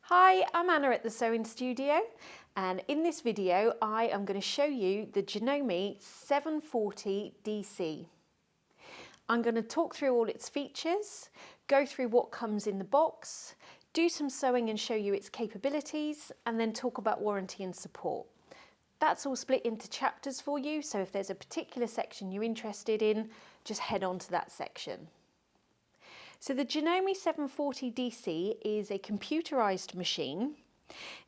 Hi, I'm Anna at the Sewing Studio, and in this video I am going to show you the Janome 740 DC. I'm going to talk through all its features, go through what comes in the box, do some sewing and show you its capabilities, and then talk about warranty and support. That's all split into chapters for you, so if there's a particular section you're interested in, just head on to that section. So the Janome 740 DC is a computerised machine.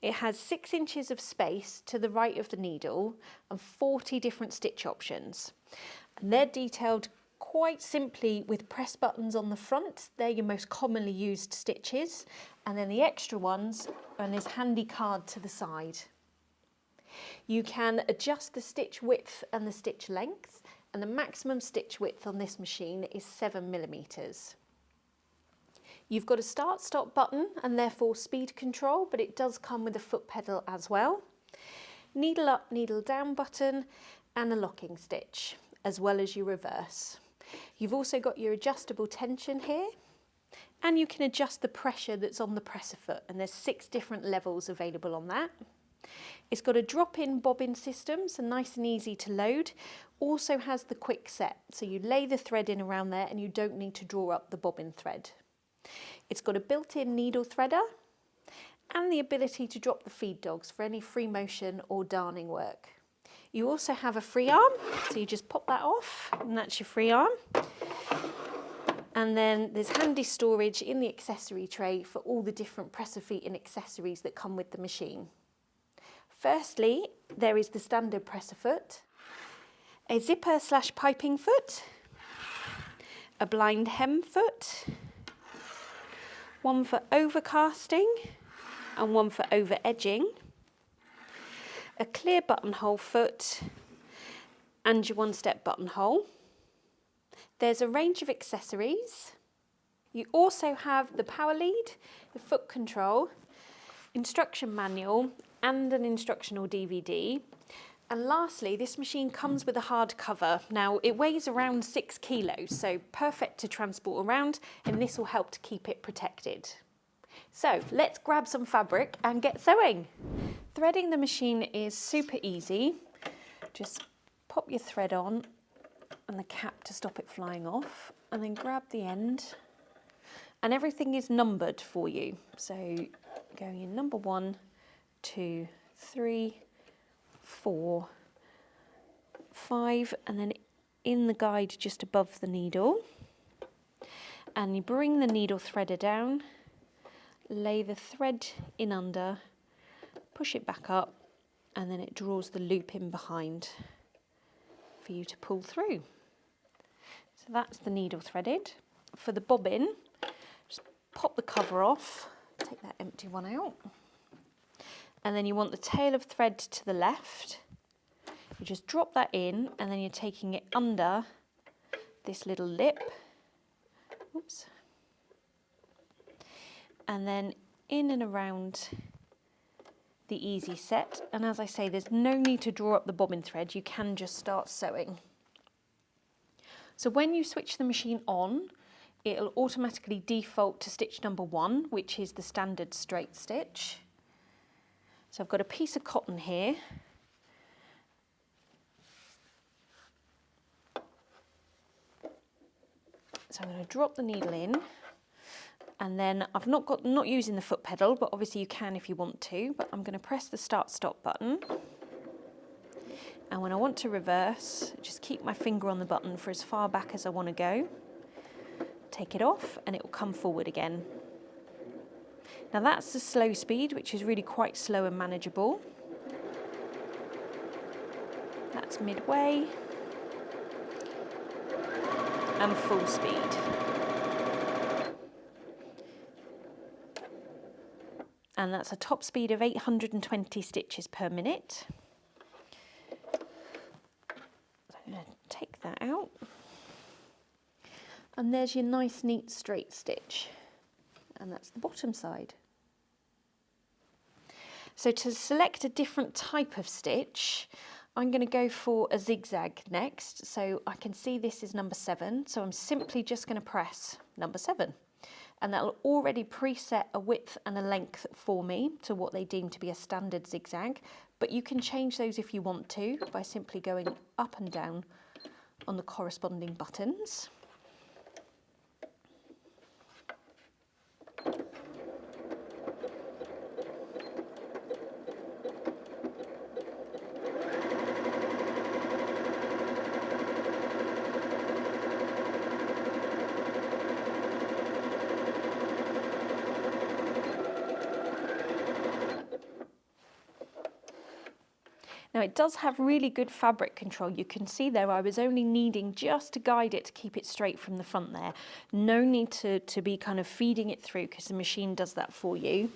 It has 6 inches of space to the right of the needle and 40 different stitch options. And they're detailed quite simply with press buttons on the front. They're your most commonly used stitches. And then the extra ones are in this handy card to the side. You can adjust the stitch width and the stitch length, and the maximum stitch width on this machine is 7mm. You've got a start-stop button and therefore speed control, but it does come with a foot pedal as well. Needle up, needle down button and a locking stitch, as well as your reverse. You've also got your adjustable tension here, and you can adjust the pressure that's on the presser foot, and there's 6 different levels available on that. It's got a drop-in bobbin system, so nice and easy to load. Also has the quick set, so you lay the thread in around there and you don't need to draw up the bobbin thread. It's got a built-in needle threader and the ability to drop the feed dogs for any free motion or darning work. You also have a free arm, so you just pop that off and that's your free arm. And then there's handy storage in the accessory tray for all the different presser feet and accessories that come with the machine. Firstly, there is the standard presser foot, a zipper/piping foot, a blind hem foot, one for overcasting and one for over edging, a clear buttonhole foot and your one-step buttonhole. There's a range of accessories. You also have the power lead, the foot control, instruction manual and an instructional DVD. And lastly, this machine comes with a hard cover. Now, it weighs around 6 kilos, so perfect to transport around, and this will help to keep it protected. So let's grab some fabric and get sewing. Threading the machine is super easy. Just pop your thread on and the cap to stop it flying off, and then grab the end. And everything is numbered for you. So going in number 1, 2, 3, 4, 5, and then in the guide just above the needle. And you bring the needle threader down, lay the thread in under, push it back up, and then it draws the loop in behind for you to pull through. So that's the needle threaded. For the bobbin, just pop the cover off, take that empty one out. And then you want the tail of thread to the left. You just drop that in, and then you're taking it under this little lip. Oops. And then in and around the easy set. And as I say, there's no need to draw up the bobbin thread. You can just start sewing. So when you switch the machine on, it'll automatically default to stitch number 1, which is the standard straight stitch. So I've got a piece of cotton here. So I'm going to drop the needle in, and then I've not using the foot pedal, but obviously you can if you want to, but I'm going to press the start-stop button. And when I want to reverse, just keep my finger on the button for as far back as I want to go. Take it off and it will come forward again. Now that's the slow speed, which is really quite slow and manageable. That's midway and full speed. And that's a top speed of 820 stitches per minute. So I'm going to take that out. And there's your nice, neat, straight stitch. And that's the bottom side. So to select a different type of stitch, I'm going to go for a zigzag next. So I can see this is number 7, so I'm simply just going to press number 7. and that'll already preset a width and a length for me to what they deem to be a standard zigzag, but you can change those if you want to by simply going up and down on the corresponding buttons. Now it does have really good fabric control. You can see there I was only needing just to guide it to keep it straight from the front there. No need to be kind of feeding it through because the machine does that for you.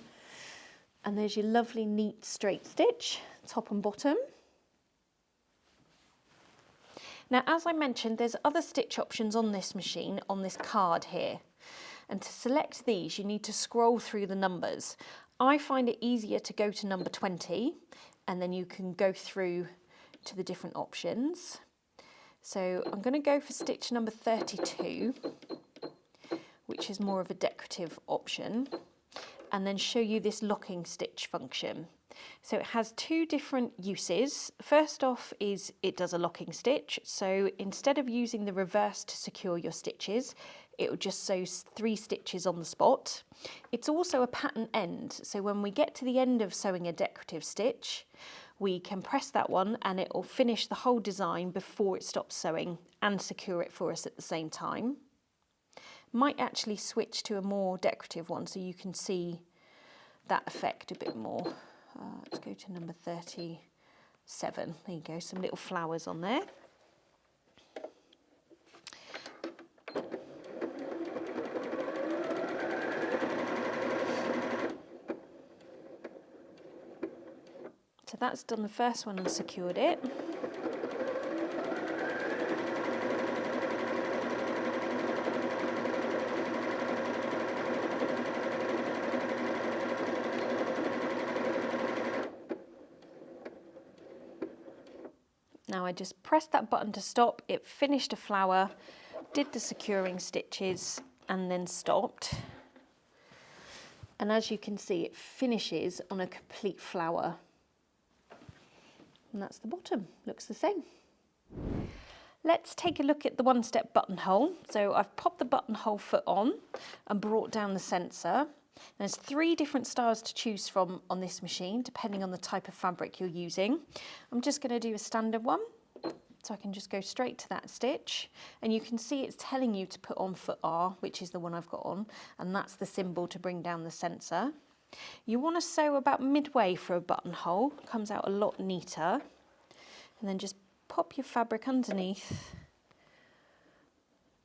And there's your lovely neat straight stitch, top and bottom. Now as I mentioned, there's other stitch options on this machine, on this card here. And to select these you need to scroll through the numbers. I find it easier to go to number 20 and then you can go through to the different options. So I'm going to go for stitch number 32, which is more of a decorative option, and then show you this locking stitch function. So it has two different uses. First off is it does a locking stitch, so instead of using the reverse to secure your stitches, it will just sew 3 stitches on the spot. It's also a pattern end, so when we get to the end of sewing a decorative stitch, we can press that one and it will finish the whole design before it stops sewing and secure it for us at the same time. Might actually switch to a more decorative one so you can see that effect a bit more. Let's go to number 37. There you go, some little flowers on there. So that's done the first one and secured it. Now I just pressed that button to stop, it finished a flower, did the securing stitches and then stopped. And as you can see, it finishes on a complete flower. And that's the bottom, looks the same. Let's take a look at the one-step buttonhole. So I've popped the buttonhole foot on and brought down the sensor. There's 3 different styles to choose from on this machine, depending on the type of fabric you're using. I'm just going to do a standard one, so I can just go straight to that stitch. And you can see it's telling you to put on foot R, which is the one I've got on, and that's the symbol to bring down the sensor. You want to sew about midway for a buttonhole, comes out a lot neater. And then just pop your fabric underneath,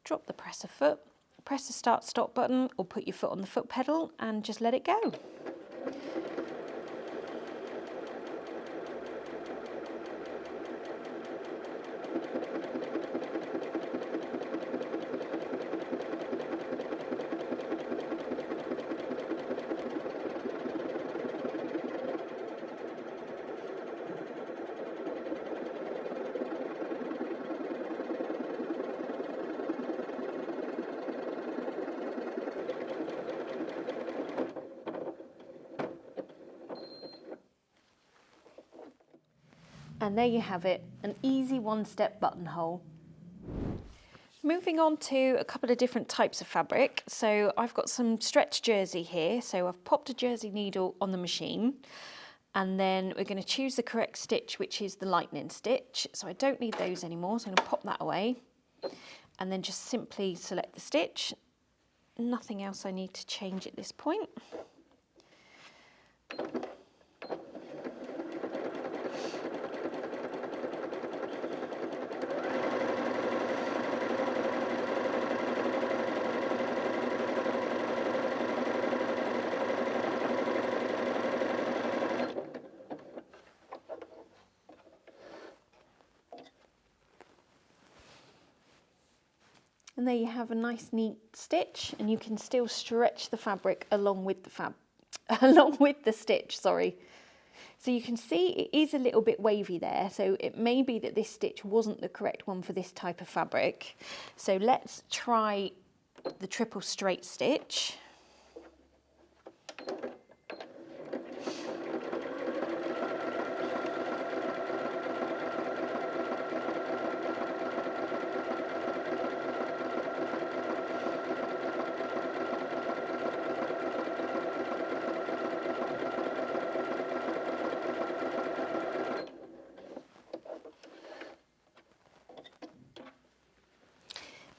drop the presser foot, press the start stop button or put your foot on the foot pedal and just let it go. And there you have it, an easy one-step buttonhole. Moving on to a couple of different types of fabric. So I've got some stretch jersey here. So I've popped a jersey needle on the machine and then we're going to choose the correct stitch, which is the lightning stitch. So I don't need those anymore, so I'm going to pop that away and then just simply select the stitch. Nothing else I need to change at this point. And there you have a nice neat stitch, and you can still stretch the fabric along with the stitch, sorry. So you can see it is a little bit wavy there, so it may be that this stitch wasn't the correct one for this type of fabric. So let's try the triple straight stitch.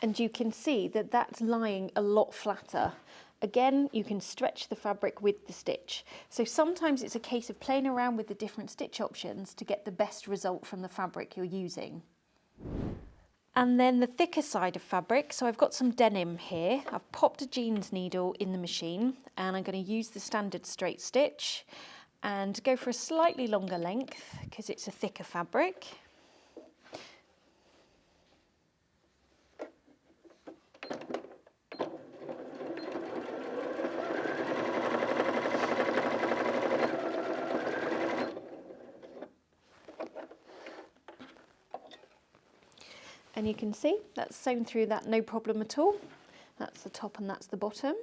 And you can see that that's lying a lot flatter. Again, you can stretch the fabric with the stitch. So sometimes it's a case of playing around with the different stitch options to get the best result from the fabric you're using. And then the thicker side of fabric, so I've got some denim here. I've popped a jeans needle in the machine and I'm going to use the standard straight stitch and go for a slightly longer length because it's a thicker fabric. And you can see that's sewn through that no problem at all. That's the top and that's the bottom.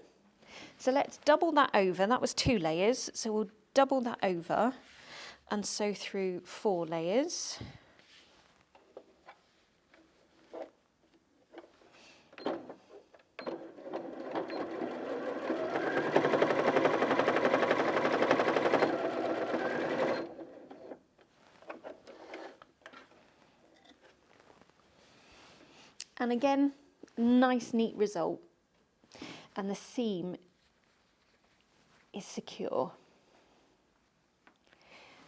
So let's double that over. That was 2 layers, so we'll double that over and sew through 4 layers. And again, nice neat result. And the seam is secure.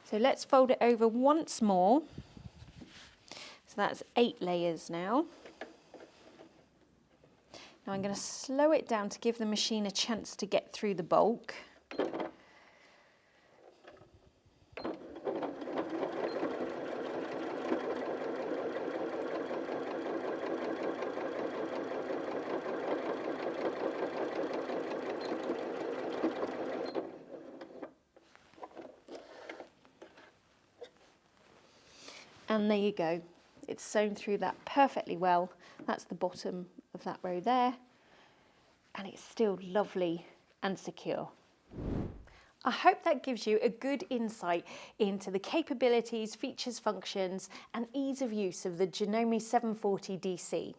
So let's fold it over once more. So that's 8 layers now. Now I'm going to slow it down to give the machine a chance to get through the bulk. And there you go, it's sewn through that perfectly well. That's the bottom of that row there, and it's still lovely and secure. I hope that gives you a good insight into the capabilities, features, functions, and ease of use of the Janome 740 DC.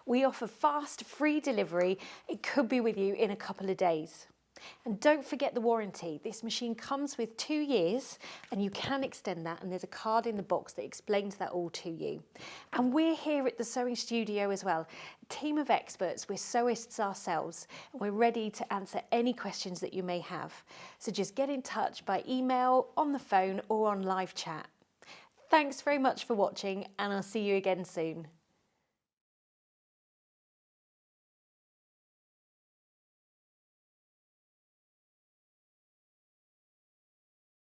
We offer fast, free delivery. It could be with you in a couple of days. And don't forget the warranty. This machine comes with 2 years and you can extend that, and there's a card in the box that explains that all to you. And we're here at the sewing studio as well, a team of experts. We're sewists ourselves and we're ready to answer any questions that you may have. So just get in touch by email, on the phone or on live chat. Thanks very much for watching, and I'll see you again soon.